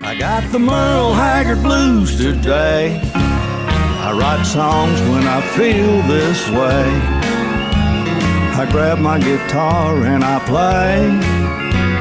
I got the Merle Haggard blues today. I write songs when I feel this way. I grab my guitar and I play.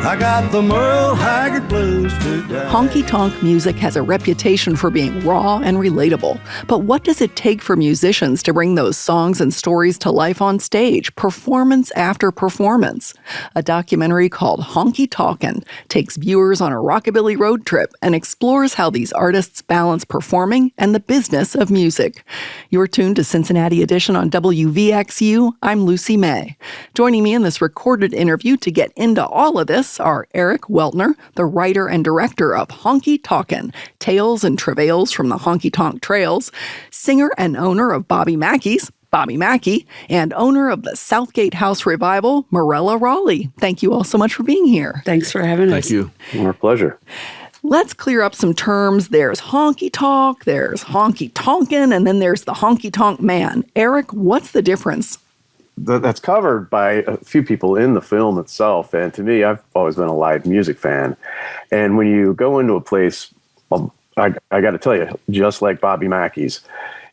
I got the Merle Haggard blues today. Honky tonk music has a reputation for being raw and relatable. But what does it take for musicians to bring those songs and stories to life on stage, performance after performance? A documentary called Honky Talkin takes viewers on a rockabilly road trip and explores how these artists balance performing and the business of music. You're tuned to Cincinnati Edition on WVXU. I'm Lucy May. Joining me in this recorded interview to get into all of this are Eric Welter, the writer and director of Honky Talkin, Tales and Travails from the Honky Tonk Trails, singer and owner of Bobby Mackey's, Bobby Mackey, and owner of the Southgate House Revival, Morella, Raleigh. Thank you all so much for being here. Thanks for having us. Thank you. Our pleasure. Let's clear up some terms. There's honky tonk, there's honky tonkin, and then there's the honky tonk man. Eric, what's the difference? That's covered by a few people in the film itself. And to me, I've always been a live music fan. And when you go into a place, I got to tell you, just like Bobby Mackey's,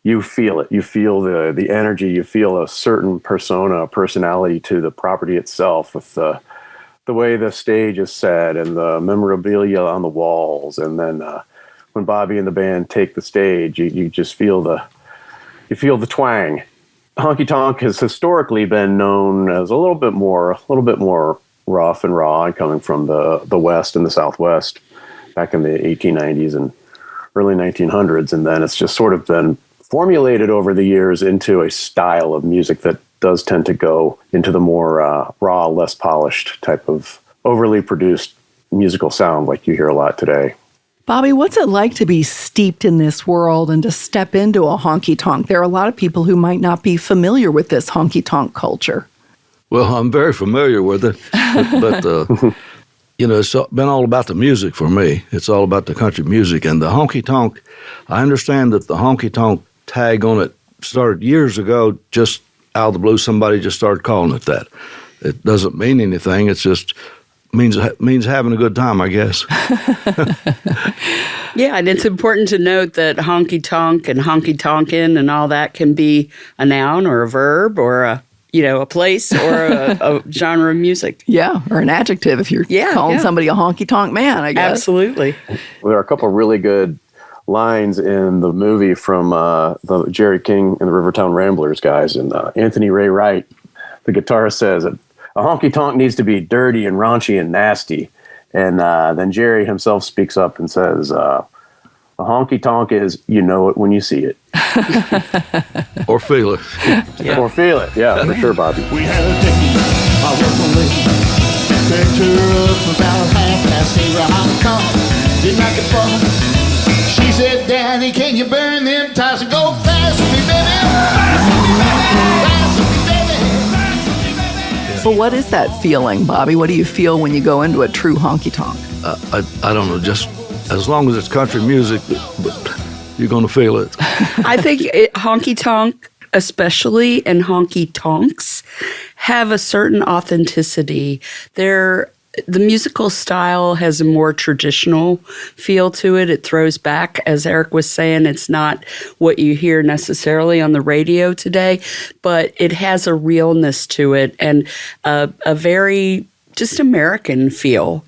you feel it. You feel the energy. You feel a certain persona, personality to the property itself with the way the stage is set and the memorabilia on the walls. And then when Bobby and the band take the stage, you just feel the twang. Honky tonk has historically been known as a little bit more rough and raw, and coming from the West and the Southwest back in the 1890s and early 1900s. And then it's just sort of been formulated over the years into a style of music that does tend to go into the more raw, less polished type of overly produced musical sound like you hear a lot today. Bobby, what's it like to be steeped in this world and to step into a honky tonk? There are a lot of people who might not be familiar with this honky tonk culture. Well, I'm very familiar with it, but it's been all about the music for me. It's all about the country music. And the honky tonk, I understand that the honky tonk tag on it started years ago, just out of the blue. Somebody just started calling it that. It doesn't mean anything. It's just means having a good time, I guess. Yeah, and it's important to note that honky tonk and honky tonkin and all that can be a noun or a verb or a place or a genre of music. Yeah, or an adjective if you're calling somebody a honky tonk man, I guess. Absolutely. There are a couple of really good lines in the movie from the Jerry King and the Rivertown Ramblers guys, and Anthony Ray Wright, the guitarist, says it. A honky tonk needs to be dirty and raunchy and nasty. And then Jerry himself speaks up and says, a honky tonk is, you know it when you see it. Or feel it. Yeah. Or feel it. Yeah, for sure, Bobby. We had a ticket, I worked on late. Picked her up about 8:30, a honky tonk. Didn't like it fun. She said, Daddy, can you burn them tires and go fast with me, baby? Fast with me, baby. Fast with me, baby. But what is that feeling, Bobby? What do you feel when you go into a true honky tonk? I don't know, just as long as it's country music, you're going to feel it. I think honky tonk, especially, and honky tonks have a certain authenticity. The musical style has a more traditional feel to it. It throws back, as Eric was saying, it's not what you hear necessarily on the radio today, but it has a realness to it and a very just American feel,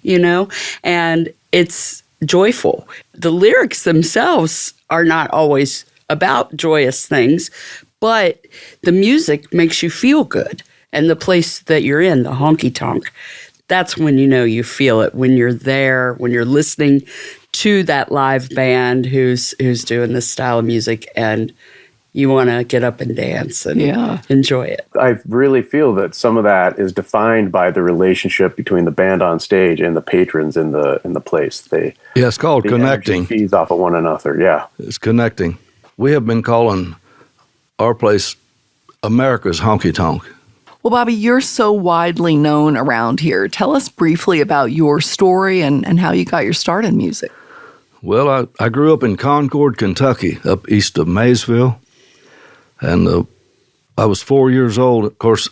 and it's joyful. The lyrics themselves are not always about joyous things, but the music makes you feel good. And the place that you're in, the honky tonk, that's when you feel it, when you're there, when you're listening to that live band who's doing this style of music, and you want to get up and dance and enjoy it. I really feel that some of that is defined by the relationship between the band on stage and the patrons in the place. It's called connecting. Feeds off of one another. Yeah, it's connecting. We have been calling our place America's honky tonk. Well, Bobby, you're so widely known around here. Tell us briefly about your story and how you got your start in music. Well, I grew up in Concord, Kentucky, up east of Maysville. And I was 4 years old. Of course,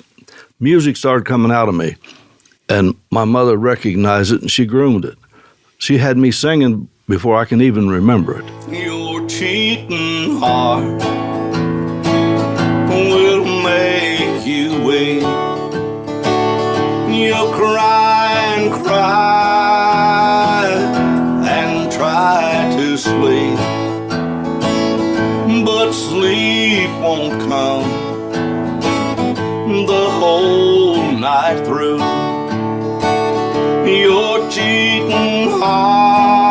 music started coming out of me. And my mother recognized it, and she groomed it. She had me singing before I can even remember it. Your cheating heart will make you weep. You'll cry and cry and try to sleep, but sleep won't come the whole night through. Your cheating heart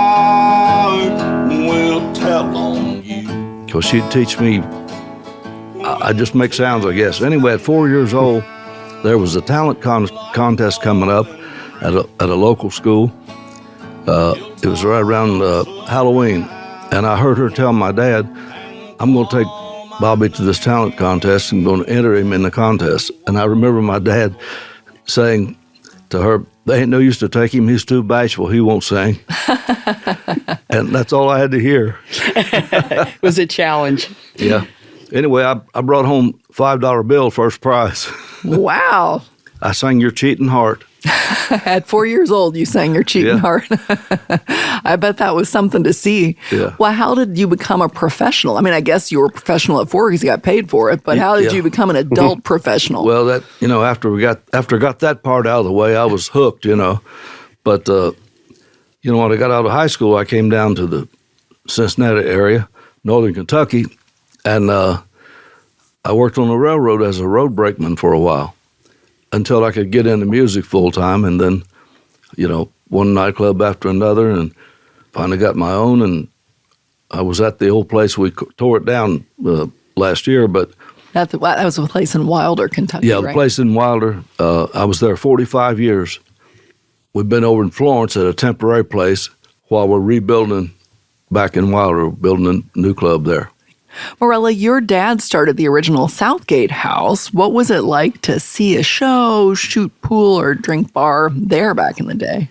will tell on you. Because she'd teach me, I just make sounds, I guess. Anyway, at 4 years old, there was a talent contest coming up at a local school. It was right around Halloween, and I heard her tell my dad, I'm going to take Bobby to this talent contest and going to enter him in the contest. And I remember my dad saying to her, they ain't no use to take him, he's too bashful, he won't sing. And that's all I had to hear. It was a challenge. Yeah. Anyway, I brought home $5 bill, first prize. Wow. I sang Your Cheating Heart. At 4 years old, you sang Your Cheating Yeah. Heart. I bet that was something to see. Yeah. Well, how did you become a professional? I mean, I guess you were a professional at 4 because you got paid for it, but how did Yeah. you become an adult professional? Well, that, after I got that part out of the way, I was hooked, But, when I got out of high school, I came down to the Cincinnati area, northern Kentucky, and I worked on the railroad as a road brakeman for a while until I could get into music full time. And then, one nightclub after another, and finally got my own. And I was at the old place. We tore it down last year, but that was a place in Wilder, Kentucky, yeah, right? the place in Wilder. I was there 45 years. We've been over in Florence at a temporary place while we're rebuilding back in Wilder, building a new club there. Morella, your dad started the original Southgate house. What was it like to see a show, shoot pool, or drink bar there back in the day?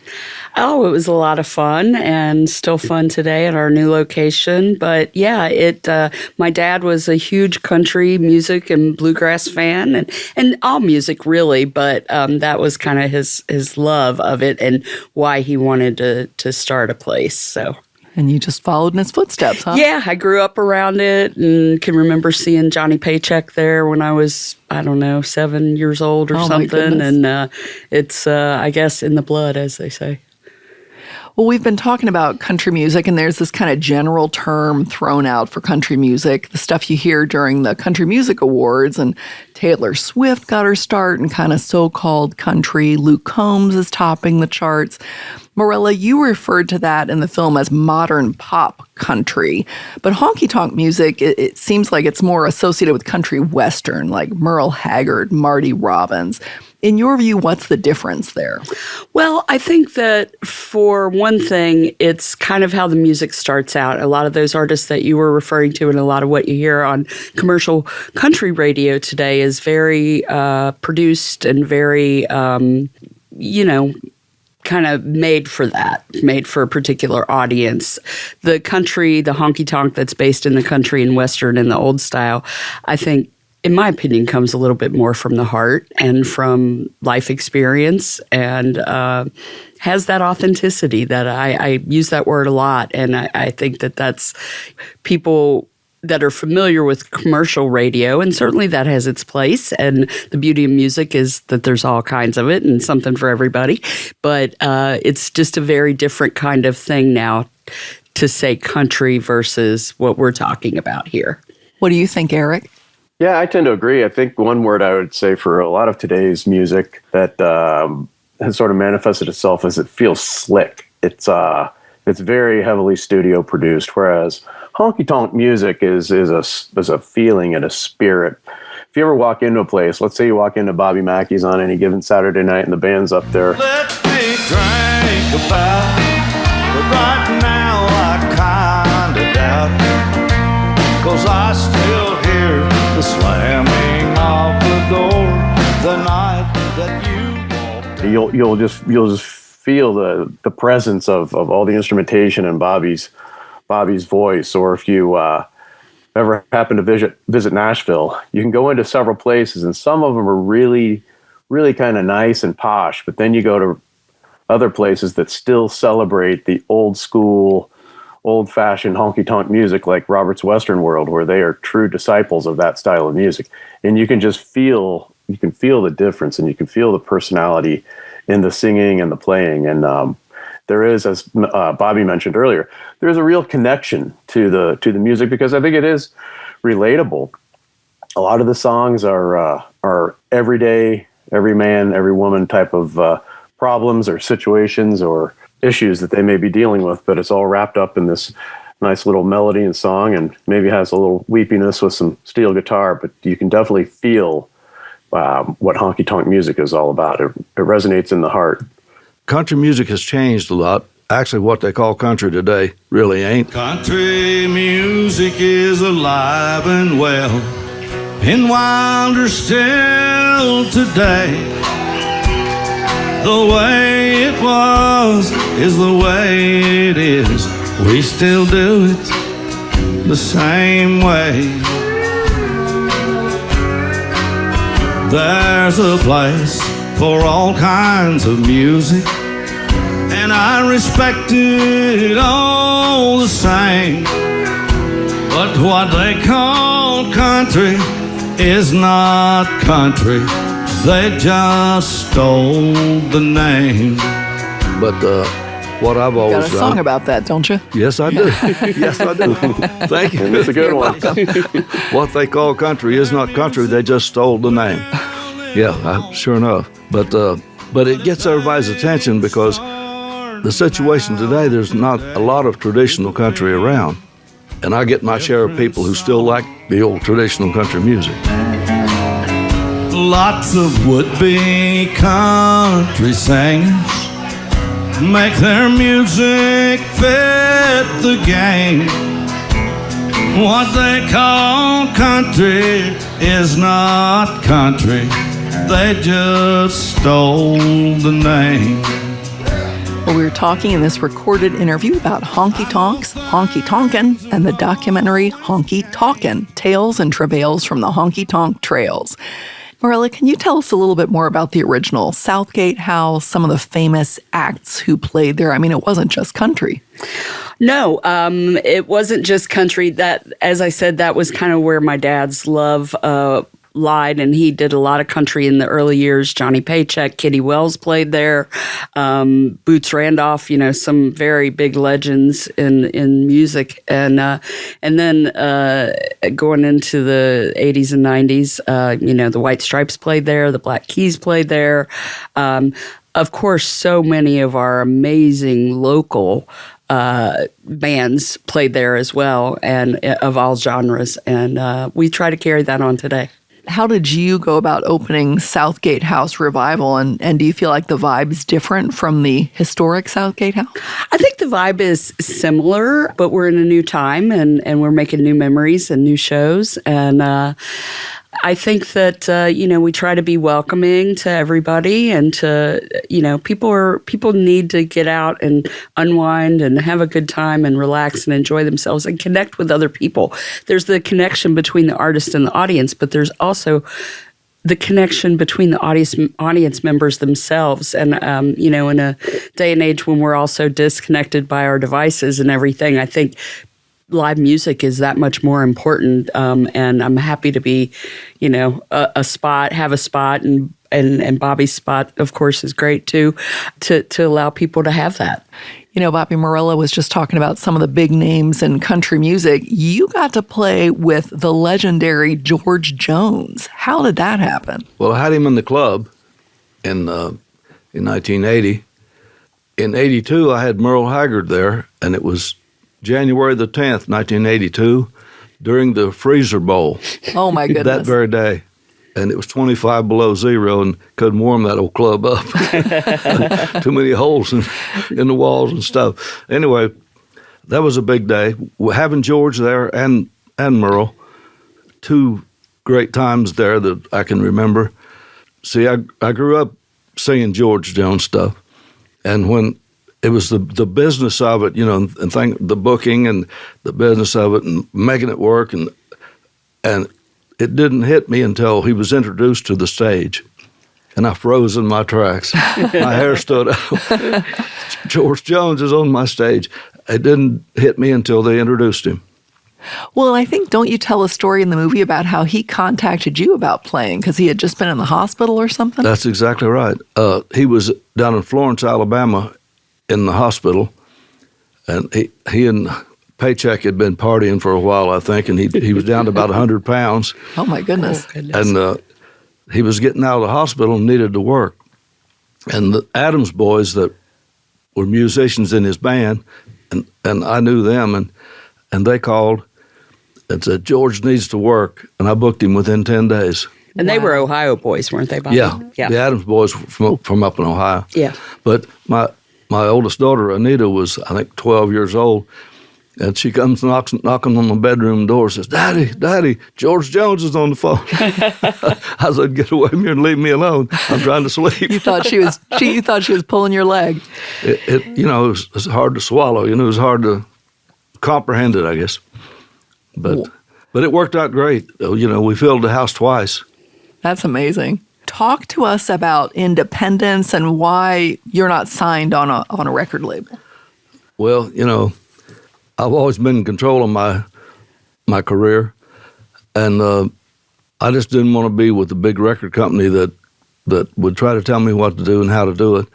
Oh, it was a lot of fun and still fun today at our new location. But yeah, my dad was a huge country music and bluegrass fan and all music really, but that was kind of his love of it and why he wanted to start a place. So. And you just followed in his footsteps, huh? Yeah, I grew up around it and can remember seeing Johnny Paycheck there when I was, 7 years old or something. And it's, I guess, in the blood, as they say. Well, we've been talking about country music, and there's this kind of general term thrown out for country music, the stuff you hear during the Country Music Awards. And Taylor Swift got her start in kind of so-called country. Luke Combs is topping the charts. Morella, you referred to that in the film as modern pop country. But honky tonk music, it seems like it's more associated with country western, like Merle Haggard, Marty Robbins. In your view, what's the difference there? Well, I think that for one thing, it's kind of how the music starts out. A lot of those artists that you were referring to and a lot of what you hear on commercial country radio today is very produced and very, kind of made for a particular audience. The country, the honky tonk that's based in the country and western and the old style, I think, in my opinion, comes a little bit more from the heart and from life experience and has that authenticity that I use that word a lot. And I think that that's people that are familiar with commercial radio, and certainly that has its place. And the beauty of music is that there's all kinds of it and something for everybody. But it's just a very different kind of thing now to say country versus what we're talking about here. What do you think, Eric? Yeah, I tend to agree. I think one word I would say for a lot of today's music that has sort of manifested itself is it feels slick. It's very heavily studio produced, whereas honky tonk music is a feeling and a spirit. If you ever walk into a place, let's say you walk into Bobby Mackey's on any given Saturday night and the band's up there. Let me drink about it, but right now I kinda doubt it, 'cause I still hear the slamming of the door the night that you walked in. You'll just feel the presence of all the instrumentation in Bobby's voice. Or if you ever happen to visit Nashville, you can go into several places and some of them are really, really kind of nice and posh, but then you go to other places that still celebrate the old school old-fashioned honky-tonk music like Robert's Western World, where they are true disciples of that style of music. And you can just feel the difference, and you can feel the personality in the singing and the playing. And there is, as Bobby mentioned earlier, there's a real connection to the music, because I think it is relatable. A lot of the songs are everyday, every man, every woman type of problems or situations or issues that they may be dealing with, but it's all wrapped up in this nice little melody and song, and maybe has a little weepiness with some steel guitar, but you can definitely feel what honky tonk music is all about. It resonates in the heart. Country music has changed a lot. Actually, what they call country today really ain't. Country music is alive and well, and wilder still today. The way it was is the way it is. We still do it the same way. There's a place for all kinds of music, and I respect it all the same. But what they call country is not country. They just stole the name. But what I've always Got a done. song about that, don't you? Yes, I do. Yes, I do. Thank you. And it's a good one. What they call country is not country. They just stole the name. Yeah, sure enough. But it gets everybody's attention, because the situation today, there's not a lot of traditional country around. And I get my share of people who still like the old traditional country music. Lots of would-be country singers make their music fit the game. What they call country is not country. They just stole the name. Well, we were talking in this recorded interview about honky tonks, Honky Tonkin, and the documentary Honky Talkin, Tales and Travails from the Honky Tonk Trails. Morella, can you tell us a little bit more about the original Southgate House, some of the famous acts who played there? I mean, it wasn't just country. No, it wasn't just country. That, as I said, that was kind of where my dad's love lied, and he did a lot of country in the early years. Johnny Paycheck, Kitty Wells played there, Boots Randolph, some very big legends in music, and then going into the 80s and 90s, the White Stripes played there, the Black Keys played there. Of course, so many of our amazing local bands played there as well, and of all genres, and we try to carry that on today. How did you go about opening Southgate House Revival, and do you feel like the vibe's different from the historic Southgate House? I think the vibe is similar, but we're in a new time, and we're making new memories and new shows, and I think that we try to be welcoming to everybody, and to people need to get out and unwind and have a good time and relax and enjoy themselves and connect with other people. There's the connection between the artist and the audience, but there's also the connection between the audience members themselves. And in a day and age when we're all so disconnected by our devices and everything, I think live music is that much more important, and I'm happy to be, have a spot, and Bobby's spot, of course, is great too, to allow people to have that. Bobby Morella was just talking about some of the big names in country music. You got to play with the legendary George Jones. How did that happen? Well, I had him in the club in 1980. In 82, I had Merle Haggard there, and it was January the 10th, 1982, during the Freezer Bowl. Oh, my goodness. That very day. And it was 25 below zero, and couldn't warm that old club up. Too many holes in the walls and stuff. Anyway, that was a big day. Having George there and Merle, two great times there that I can remember. See, I grew up singing George Jones stuff, and when it was the business of it, and the booking and the business of it and making it work, and it didn't hit me until he was introduced to the stage, and I froze in my tracks. My hair stood up. George Jones is on my stage. it didn't hit me until they introduced him. Well, I think, don't you tell a story in the movie about how he contacted you about playing because he had just been in the hospital or something? That's exactly right. He was down in Florence, Alabama, in the hospital, and he and Paycheck had been partying for a while, I think, and he was down to about 100 pounds. Oh, my goodness. And he was getting out of the hospital and needed to work. And the Adams boys that were musicians in his band, and I knew them, and they called and said, George needs to work, and I booked him within 10 days. And they were Ohio boys, weren't they, Bobby? Yeah, the Adams boys from up in Ohio. Yeah. But my oldest daughter, Anita, was, I think, 12 years old, and she comes knocking on the bedroom door and says, Daddy, George Jones is on the phone. I said, get away from here and leave me alone. I'm trying to sleep. You thought she was pulling your leg. It was hard to swallow. It was hard to comprehend it, I guess. But it worked out great. We filled the house twice. That's amazing. Talk to us about independence and why you're not signed on a record label. Well, I've always been in control of my career, and I just didn't want to be with the big record company that would try to tell me what to do and how to do it.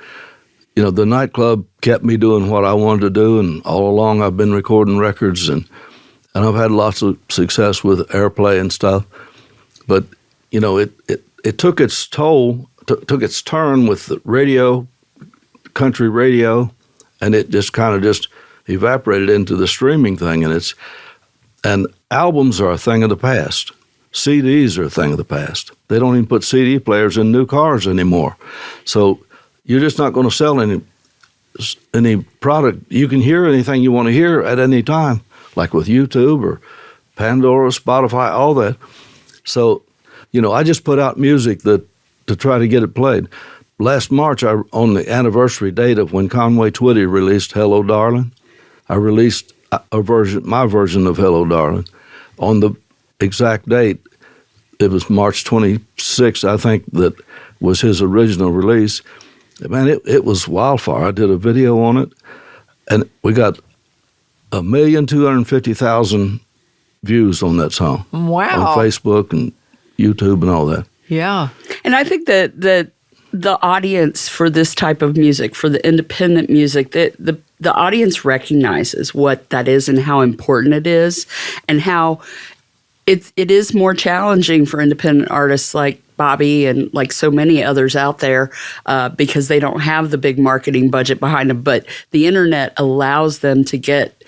The nightclub kept me doing what I wanted to do, and all along I've been recording records, and I've had lots of success with airplay and stuff. But it took its toll, took its turn with the radio, country radio, and it just kind of evaporated into the streaming thing. And albums are a thing of the past. CDs are a thing of the past. They don't even put CD players in new cars anymore. So you're just not going to sell any product. You can hear anything you want to hear at any time, like with YouTube or Pandora, Spotify, all that. So, I just put out music to try to get it played. Last March, on the anniversary date of when Conway Twitty released Hello, Darling, I released my version of Hello, Darling. On the exact date, it was March 26th, I think, that was his original release. Man, it was wildfire. I did a video on it, and we got 1,250,000 views on that song. Wow. On Facebook and YouTube and all that. Yeah. And I think that the audience for this type of music, for the independent music, the audience recognizes what that is and how important it is, and how it is more challenging for independent artists like Bobby and like so many others out there because they don't have the big marketing budget behind them. But the internet allows them to get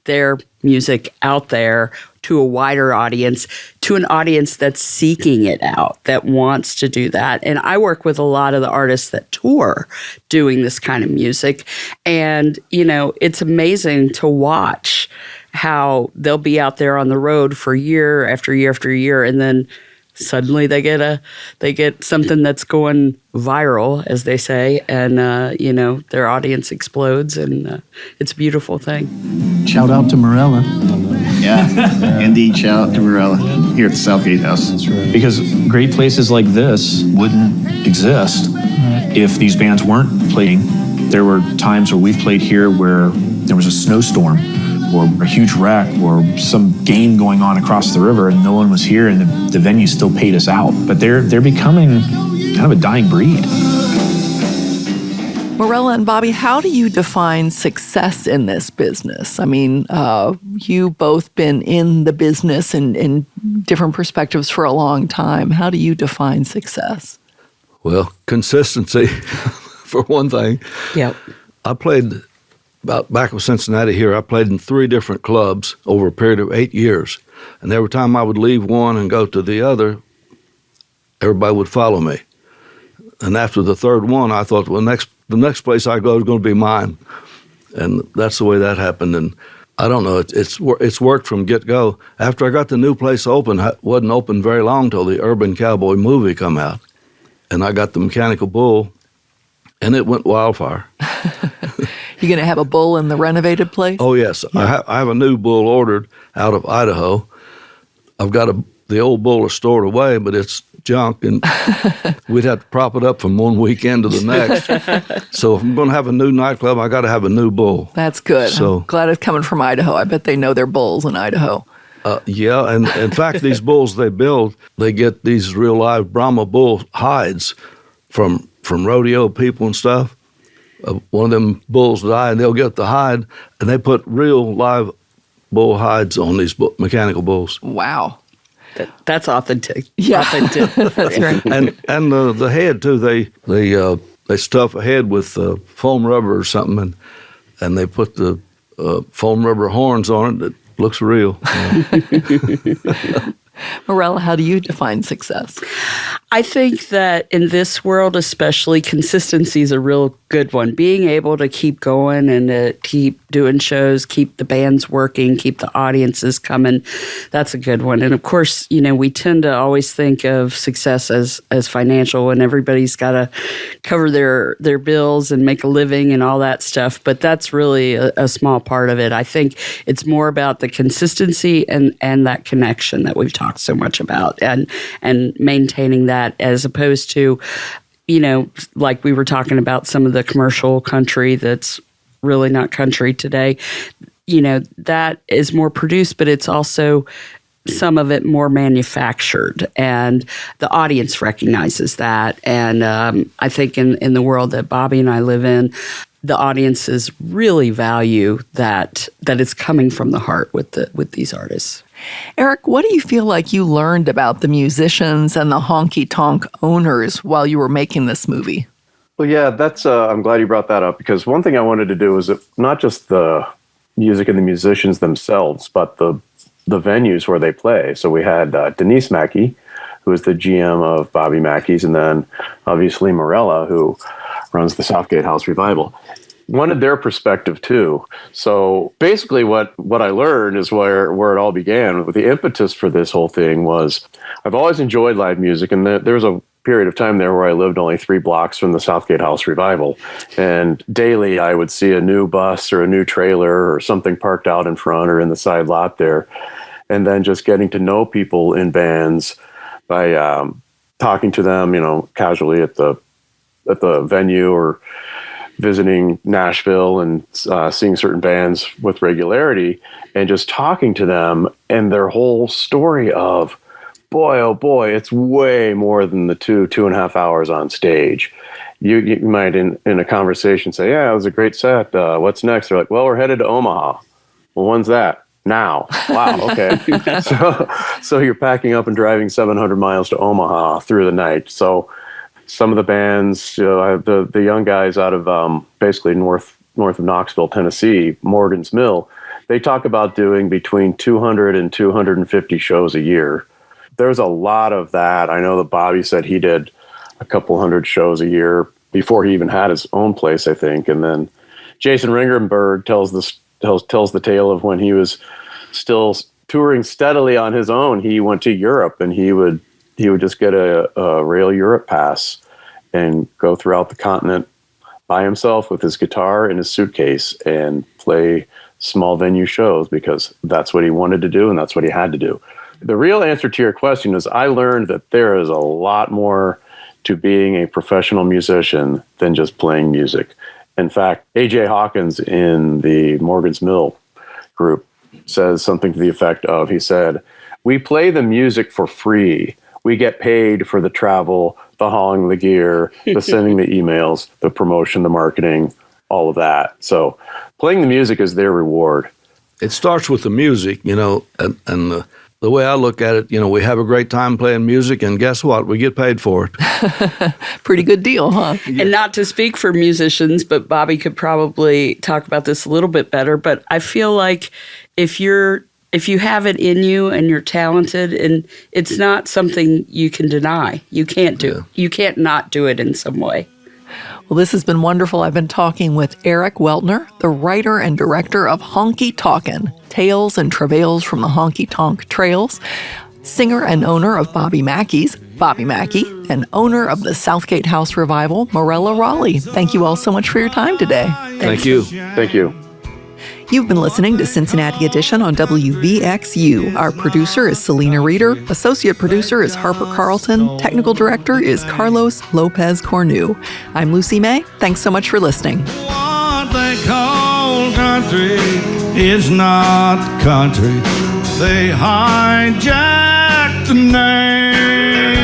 their music out there to a wider audience, to an audience that's seeking it out, that wants to do that. And I work with a lot of the artists that tour doing this kind of music. And, it's amazing to watch how they'll be out there on the road for year after year after year, and then suddenly they get something that's going viral, as they say, and their audience explodes, and it's a beautiful thing. Shout out to Morella. Yeah, indeed. Shout out to Morella here at the Southgate House. That's right. Because great places like this wouldn't exist if these bands weren't playing. There were times where we've played here where there was a snowstorm or a huge wreck or some game going on across the river and no one was here, and the venue still paid us out. But they're becoming kind of a dying breed. Morella and Bobby, how do you define success in this business? I mean, you both been in the business in different perspectives for a long time. How do you define success? Well, consistency, for one thing. Yep. I played back with Cincinnati here. I played in 3 different clubs over a period of 8 years. And every time I would leave one and go to the other, everybody would follow me. And after the third one, I thought, well, the next place I go is going to be mine. And that's the way that happened. And I don't know, it's worked from get-go. After I got the new place open, it wasn't open very long till the Urban Cowboy movie come out. And I got the Mechanical Bull, and it went wildfire. You going to have a bull in the renovated place? Oh, yes. Yeah. I have a new bull ordered out of Idaho. I've got the old bull is stored away, but it's junk, and we'd have to prop it up from one weekend to the next. So if I'm going to have a new nightclub, I got to have a new bull. That's good. So, I'm glad it's coming from Idaho. I bet they know their bulls in Idaho. Yeah, and in fact, these bulls they build, they get these real live Brahma bull hides from rodeo people and stuff. One of them bulls die, and they'll get the hide, and they put real live bull hides on these mechanical bulls. Wow. That's authentic. Yeah. Authentic. That's right. And the head too. They stuff a head with foam rubber or something, and they put the foam rubber horns on it. It looks real. Morella, how do you define success? I think that in this world especially, consistency is a real good one. Being able to keep going and to keep doing shows, keep the bands working, keep the audiences coming, that's a good one. And of course, we tend to always think of success as financial, and everybody's got to cover their bills and make a living and all that stuff. But that's really a small part of it. I think it's more about the consistency and that connection that we've talked so much about, and maintaining that, as opposed to, like we were talking about some of the commercial country that's really not country today. That is more produced, but it's also some of it more manufactured, and the audience recognizes that. And I think in the world that Bobby and I live in, the audiences really value that it's coming from the heart with these artists. Eric, what do you feel like you learned about the musicians and the honky tonk owners while you were making this movie? Well, yeah, that's. I'm glad you brought that up, because one thing I wanted to do was not just the music and the musicians themselves, but the venues where they play. So we had Denise Mackey, who is the GM of Bobby Mackey's, and then obviously Morella, who runs the Southgate House Revival. Wanted their perspective too. So basically what I learned is where it all began. The impetus for this whole thing was, I've always enjoyed live music, and there was a period of time there where I lived only 3 blocks from the Southgate House Revival, and daily I would see a new bus or a new trailer or something parked out in front or in the side lot there, and then just getting to know people in bands by talking to them, casually at the venue, or visiting Nashville and seeing certain bands with regularity, and just talking to them and their whole story of, boy, oh boy, it's way more than the 2.5 hours on stage. You might in a conversation say, yeah, it was a great set. What's next? They're like, well, we're headed to Omaha. Well, when's that? Now. Wow. Okay. So you're packing up and driving 700 miles to Omaha through the night. So some of the bands, the young guys out of basically north of Knoxville, Tennessee, Morgan's Mill, they talk about doing between 200 and 250 shows a year. There's a lot of that. I know that Bobby said he did a couple hundred shows a year before he even had his own place, I think. And then Jason Ringenberg tells the tale of when he was still touring steadily on his own. He went to Europe, and he would just get a Rail Europe pass and go throughout the continent by himself with his guitar and his suitcase and play small venue shows, because that's what he wanted to do and that's what he had to do. The real answer to your question is, I learned that there is a lot more to being a professional musician than just playing music. In fact, A.J. Hawkins in the Morgan's Mill group says something to the effect of, he said, we play the music for free. We get paid for the travel, the hauling the gear, the sending the emails, the promotion, the marketing, all of that. So playing the music is their reward. It starts with the music, and the way I look at it, we have a great time playing music, and guess what? We get paid for it. Pretty good deal, huh? And not to speak for musicians, but Bobby could probably talk about this a little bit better, but I feel like if you have it in you and you're talented, and it's not something you can deny. You can't do. Yeah. You can't not do it in some way. Well, this has been wonderful. I've been talking with Eric Welter, the writer and director of Honky Talkin, Tales and Travails from the Honky Tonk Trails, singer and owner of Bobby Mackey's, Bobby Mackey, and owner of the Southgate House Revival, Morella, Raleigh. Thank you all so much for your time today. Thank you. Thank you. You've been listening to Cincinnati Edition on WVXU. Our producer is Selena Reeder. Associate producer is Harper Carlton. Technical director is Carlos Lopez Cornu. I'm Lucy May. Thanks so much for listening. What they call country is not country. They hijacked the name.